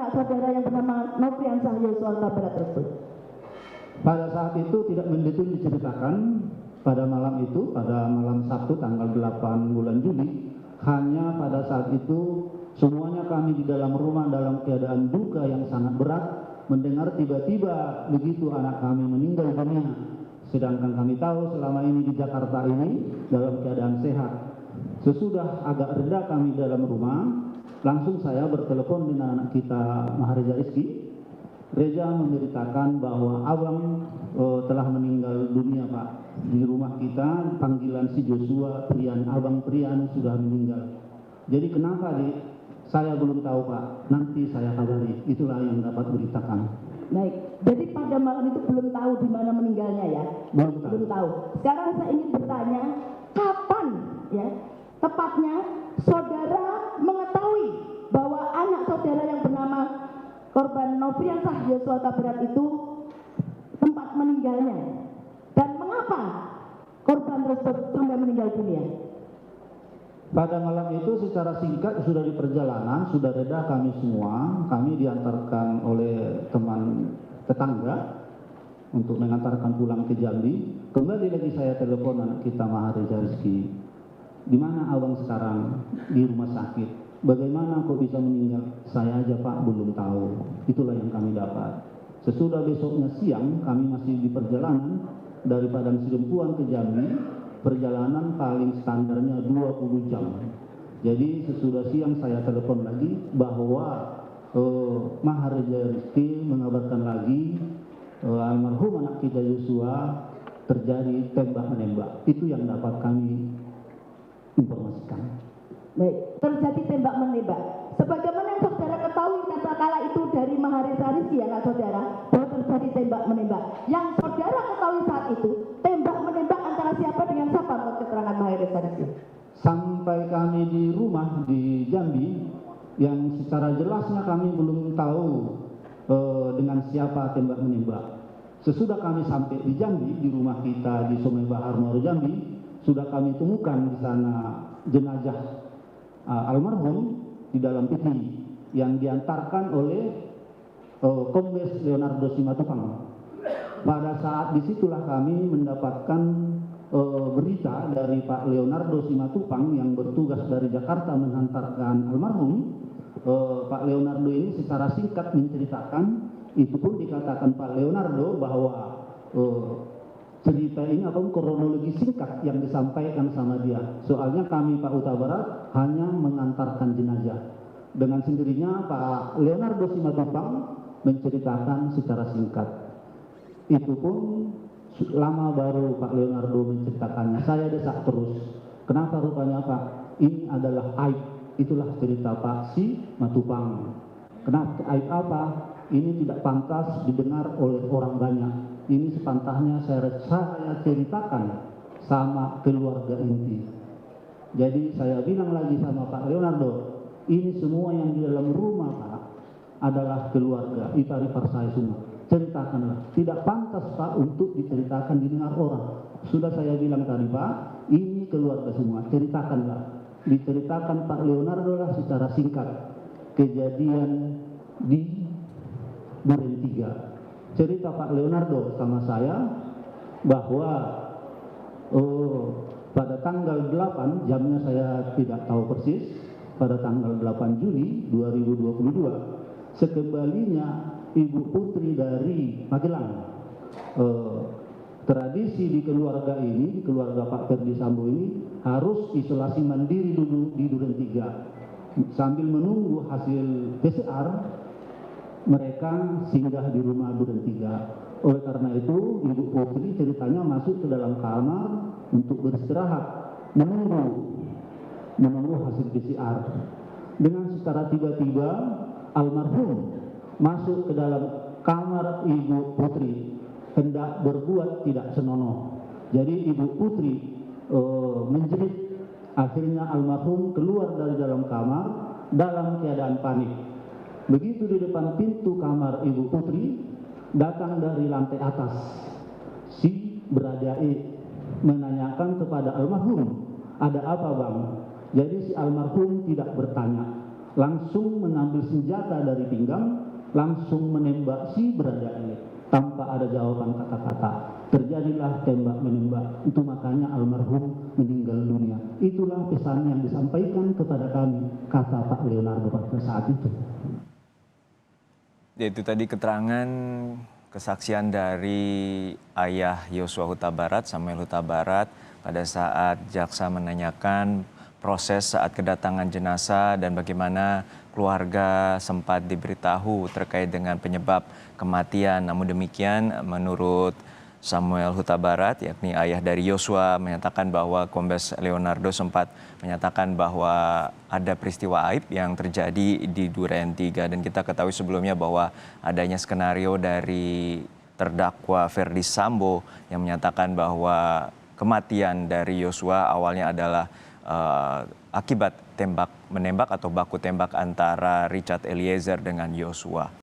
anak saudara yang bernama Nofriansah Yosua Huta Barat tersebut? Pada saat itu tidak mendetail diceritakan. Pada malam itu, pada malam Sabtu tanggal 8 bulan Juli, hanya pada saat itu semuanya kami di dalam rumah dalam keadaan duka yang sangat berat, mendengar tiba-tiba begitu anak kami meninggal dunia. Sedangkan kami tahu selama ini di Jakarta ini dalam keadaan sehat. Sesudah agak reda kami dalam rumah, langsung saya bertelepon dengan anak kita Mahareza Rizky. Reza memberitakan bahwa abang telah meninggal dunia, Pak. Di rumah kita panggilan si Joshua Prian, abang Prian sudah meninggal. Jadi kenapa, Dik? Saya belum tahu, Pak. Nanti saya kabari. Itulah yang dapat beritakan. Baik, jadi pada malam itu belum tahu di mana meninggalnya ya? Belum tahu. Sekarang saya ingin bertanya, kapan ya tepatnya saudara mengetahui bahwa anak saudara yang bernama korban Nofriansah Yosua Huta Barat itu tempat meninggalnya, dan mengapa korban tersebut sampai meninggal dunia? Pada malam itu secara singkat sudah di perjalanan, sudah reda kami semua. Kami diantarkan oleh teman tetangga untuk mengantarkan pulang ke Jambi. Kembali lagi saya telepon anak kita Mahareza Rizky. Di mana abang sekarang? Di rumah sakit. Bagaimana kok bisa meninggal? Saya aja, Pak, belum tahu. Itulah yang kami dapat. Sesudah besoknya siang kami masih di perjalanan dari Padang Sidempuan ke Jambi. Perjalanan paling standarnya 20 jam. Jadi sesudah siang saya telepon lagi bahwa Mahareza Rizky mengabarkan lagi almarhum anak kita Yosua terjadi tembak-menembak. Itu yang dapat kami informasikan. Baik, terjadi tembak-menembak. Sebagaimana yang saudara ketahui kala itu dari Mahareza Rizky anak saudara, bahwa terjadi tembak-menembak. Yang saudara ketahui saat itu, tembak-menembak antara siapa dengan siapa menurut keterangan Mahareza Rizky? Sampai kami di rumah di Jambi, yang secara jelasnya kami belum tahu dengan siapa tembak-menembak. Sesudah kami sampai di Jambi, di rumah kita di Sungai Bahar Muaro Jambi, sudah kami temukan di sana jenazah almarhum di dalam peti yang diantarkan oleh Kombes Leonardo Simatupang. Pada saat disitulah kami mendapatkan berita dari Pak Leonardo Simatupang yang bertugas dari Jakarta mengantarkan almarhum. Pak Leonardo ini secara singkat menceritakan, itu pun dikatakan Pak Leonardo bahwa cerita ini atau kronologi singkat yang disampaikan sama dia. Soalnya kami Pak Huta Barat hanya mengantarkan jenazah. Dengan sendirinya Pak Leonardo Simatupang menceritakan secara singkat. Itu pun lama baru Pak Leonardo menceritakannya. Saya desak terus. Kenapa rupanya, Pak? Ini adalah aib. Itulah cerita Pak Simatupang. Kenapa aib apa? Ini tidak pantas didengar oleh orang banyak. Ini sepantahnya saya ceritakan sama keluarga inti. Jadi saya bilang lagi sama Pak Leonardo, ini semua yang di dalam rumah, Pak, adalah keluarga ipar-ipar saya semua. Ceritakanlah. Tidak pantas, Pak, untuk diceritakan didengar orang. Sudah saya bilang tadi, Pak, ini keluarga semua. Ceritakanlah. Diceritakan Pak Leonardo lah secara singkat kejadian di Duren 3. Cerita Pak Leonardo sama saya bahwa pada tanggal 8, jamnya saya tidak tahu persis, pada tanggal 8 Juli 2022, sekembalinya Ibu Putri dari Magelang, tradisi di keluarga ini, di keluarga Pak Ferdi Sambo ini, harus isolasi mandiri dulu di Duren 3. Sambil menunggu hasil PCR, mereka singgah di rumah Duren 3. Oleh karena itu, Ibu Putri ceritanya masuk ke dalam kamar untuk beristirahat, menunggu hasil PCR. Dengan secara tiba-tiba, almarhum masuk ke dalam kamar Ibu Putri, hendak berbuat tidak senonoh. Jadi Ibu Putri menjerit. Akhirnya almarhum keluar dari dalam kamar dalam keadaan panik. Begitu di depan pintu kamar Ibu Putri, datang dari lantai atas si Beradae menanyakan kepada almarhum, ada apa, Bang? Jadi si almarhum tidak bertanya, langsung mengambil senjata dari pinggang, langsung menembak si Baradae tanpa ada jawaban kata-kata. Terjadilah tembak menembak. Itu makanya almarhum meninggal dunia. Itulah pesan yang disampaikan kepada kami, kata Pak Leonardo pada saat itu. Itu tadi keterangan kesaksian dari ayah Yosua Huta Barat, Samuel Huta Barat, pada saat jaksa menanyakan proses saat kedatangan jenazah dan bagaimana keluarga sempat diberitahu terkait dengan penyebab kematian. Namun demikian, menurut Samuel Huta Barat, yakni ayah dari Yosua, menyatakan bahwa Kombes Leonardo sempat menyatakan bahwa ada peristiwa aib yang terjadi di Duren 3. Dan kita ketahui sebelumnya bahwa adanya skenario dari terdakwa Ferdi Sambo yang menyatakan bahwa kematian dari Yosua awalnya adalah akibat tembak menembak atau baku tembak antara Richard Eliezer dengan Yosua.